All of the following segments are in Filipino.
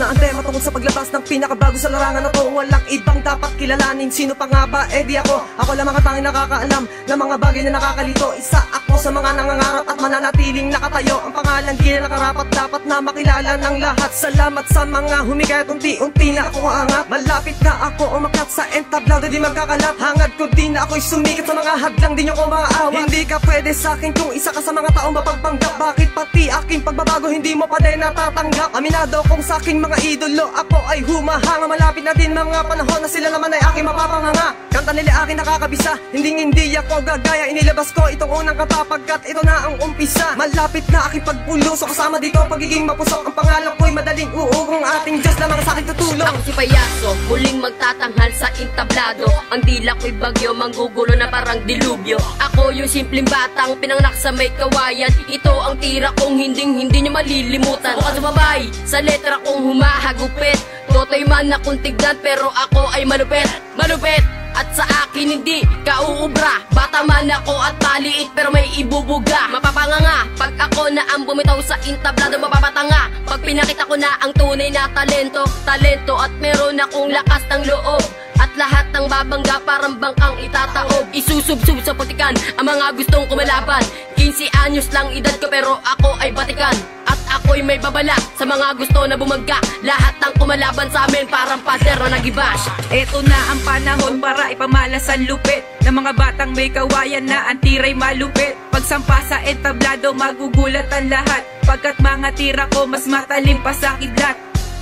na ang tema tungkol sa paglabas ng pinakabago sa larangan na to. Walang ibang dapat kilalanin, sino pa nga ba? Eh di ako lamang ang tanging nakakaalam ng mga bagay na nakakalito. Isa ako sa mga nangangarap at mananatiling nakatayo. Ang pangalan di na nakarapat, dapat na makilala ng lahat. Salamat sa mga humigayat, unti-unti na ako aangat. Malapit na ako umakyat sa entablado, di magkakalat. Hangad ko di na ako'y sumikat sa mga hadlang, di nyo ko maaawat. Hindi ka pwede sa'kin kung isa ka sa mga taong mapagpanggap. Bakit pati aking pagbabago hindi mo pa din natatanggap? Aminado kung sa'king mga idolo ako ay humahanga. Malapit na din mga panahon na sila naman ay aking mapapanganga. Kanta nila aking nakakabisa, hindi ako gagaya. Inilabas ko itong unang kanta pagkat ito na ang umpisa. Malapit na aking pagpulusok, kasama dito pagiging mapusok. Ang pangalan ko'y madaling uurong, ating Diyos lamang sa akin tutulong. Ako si Payaso, muling magtatanghal sa entablado. Ang dila ko'y bagyo, manggugulo na parang dilubyo. Ako yung simpleng batang pinanganak sa may kawayan. Ito ang tira kong hindi nyo malilimutan. Bukan sumabay sa letra kong humahagupit. Toto'y man akong tignan pero ako ay malupit. At sa akin hindi kauubra. Bata man ako at maliit pero may ibubuga. Mapapanganga pag ako na ang bumitaw sa entablado, mapapatanga pag pinakita ko na ang tunay na talento. At meron akong lakas ng loob. At lahat ng babangga parang bangkang itataob. Isusubsub sa putikan ang mga gustong kumalaban. 15 anyos lang edad ko pero ako ay batikan. At ako'y may babala sa mga gusto na bumangga. Lahat ng kumalaban sa amin parang pader na nagibash. Eto na ang panahon para ipamalas ang lupit ng mga batang may kawayan na ang tiray malupit. Pagsampa sa entablado magugulat ang lahat, pagkat mga tira ko mas matalim pa sa kidlat.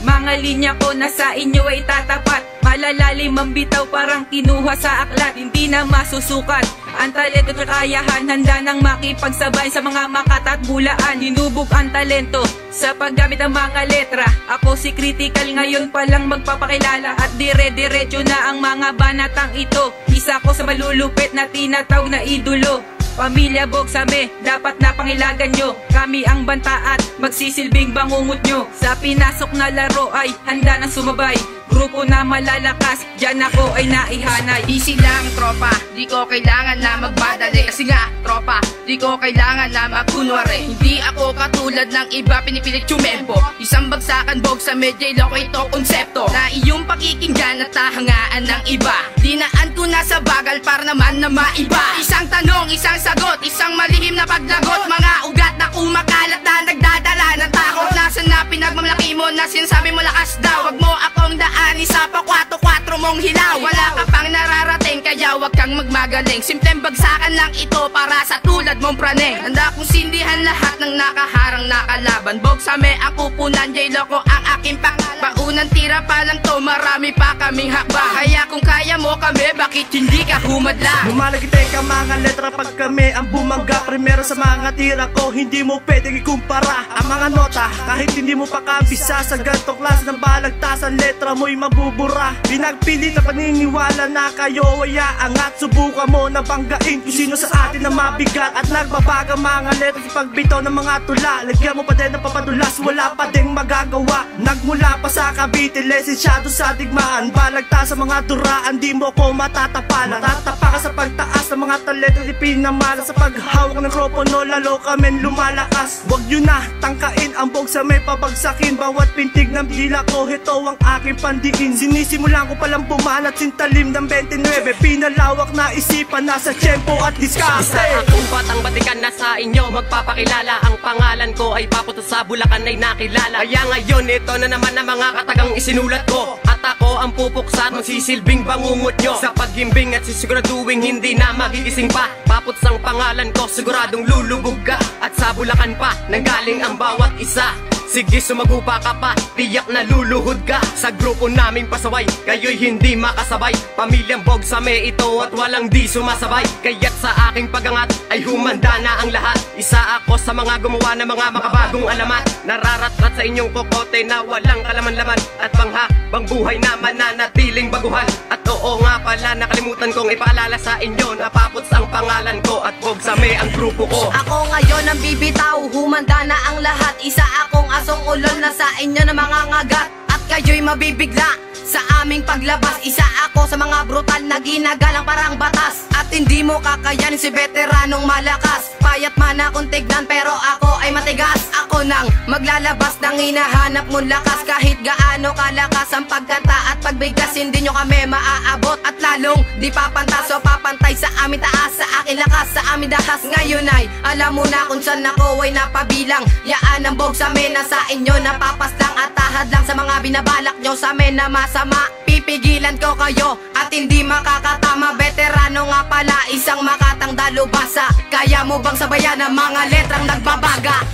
Mga linya ko na sa inyo ay tatapat, malalalim ang bitaw parang kinuha sa aklat. Hindi na masusukat ang talento at kakayahan, handa nang makipagsabay sa mga makat at bulaan. Hinubog ang talento sa paggamit ng mga letra. Ako si Critical, ngayon pa lang magpapakilala. At dire-diretso na ang mga banatang ito. Isa ko sa malulupit na tinatawag na idolo. Pamilya Bogsame, dapat na pangilagan nyo. Kami ang banta at magsisilbing bangungot nyo. Sa pinasok na laro ay handa nang sumabay. Grupo na malalakas, dyan ako ay naihanay. Easy lang tropa, di ko kailangan na magbadali. Kasi nga tropa, di ko kailangan na magkunwari. Hindi ako katulad ng iba, pinipilit yumempo. Isang bagsakan Bogsame, J-Lo ko ito konsepto. Na iyong pakikinggan at tahangaan ng iba. Dinaan ko na sa bagal para naman na maiba. Isang tanong, isang sagot, isang malihim na paglagot. Mga ugat na kumakalat na nagdadala ng takot. Nasaan na pinagmamalaki mo na sinasabi mo lakas daw. Wag mo akong daan, isa pa 4-4 mong hilaw. Wala ka pang nararating kaya wag kang magmagaling. Simpleng bagsakan lang ito para sa tulad mong praneng. Handa kong sindihan lahat ng nakaharang na kalaban. Bogsame ang kupunan, J-Lo ko ang aking pangalan. Paunang tira pa lang to, marami pa kaming hakbang. Kaya kung kaya mo kami, bakit hindi ka humadlang? Lumalagitek ang mga letra pag kami ang bumangga. Primero sa mga tira ko, hindi mo pwedeng ikumpara ang mga nota, kahit hindi mo pa kabisa. Sa gantong klase ng balagtasan, letra mo'y mabubura. Pinagpilit na paniniwala na kayo ay aangat. Subukan mo na banggain kung sino sa atin na mabigat. At nagbabaga mga letra sa pagbitaw ng mga tula. Lagyan mo pa din ng papadulas, wala pa ding magagawa. Nagmula pa sa Cavite, lisensyado sa digmaan. Balagtas sa mga duraan, di mo ko matatapalan. Matatapa ka sa pagtaas ng mga talento, di pinamala. Sa paghawak ng mikropono, lalo kami lumalakas. Wag yun na tangkain ang Bogsame, pabagsakin bawat pintig ng dila ko. Ito ang aking pandiin. Sinisimulan ko palang bumanat sintalim ng 29. Pinalawak na isipan, nasa tiyempo at diskarte. Isa akong batang batikan na sa inyo magpapakilala. Ang pangalan ko ay papunta sa Bulacan ay nakilala. Kaya ngayon ito na naman ang mga katagang isinulat ko. At ako ang pupuksa at magsisilbing bangungot nyo. Sa paghimbing at sisiguraduhin hindi na magigising pa. Paputs ang pangalan ko, siguradong lulubog ka. At sa Bulacan pa, nanggaling ang bawat isa. Sige sumagupa ka pa, tiyak na luluhod ka. Sa grupo naming pasaway, kayo'y hindi makasabay. Pamilyang Bogsame ito at walang di sumasabay. Kaya't sa aking pagangat ay humanda na ang lahat. Isa ako sa mga gumawa ng mga makabagong alamat. Nararatrat sa inyong kokote na walang kalaman-laman. At panghabang buhay na mananatiling baguhan. At oo nga pala, nakalimutan kong ipaalala sa inyo na paputs ang pangalan ko at Bogsame ang grupo ko. Ako ngayon ang bibitaw, humanda na ang lahat. Isa akong asong ulol na sa inyo na mga ngagat. At kayo'y mabibigla sa aming paglabas. Isa ako sa mga brutal na ginagalang parang batas. At hindi mo kakayanin si veteranong malakas. Payat man akong tignan pero ako ay matigas. Ako nang maglalabas ng hinahanap mong lakas. Kahit gaano kalakas ang pagkanta at pagbigkas, hindi nyo kami maaabot. At lalong di papantas o papantay sa amin taas. Sa akin lakas, sa amin datas. Ngayon ay alam mo na kung saan ako ay napabilang. Yaan ang bog sa amin na sa inyo napapaslang. At tahad lang sa mga binabalak nyo sa amin na masama. Pipigilan ko kayo at hindi makakatama. Veterano nga pala, isang makatang dalubhasa. Kaya mo bang sabayan ang mga letrang nagbabaga?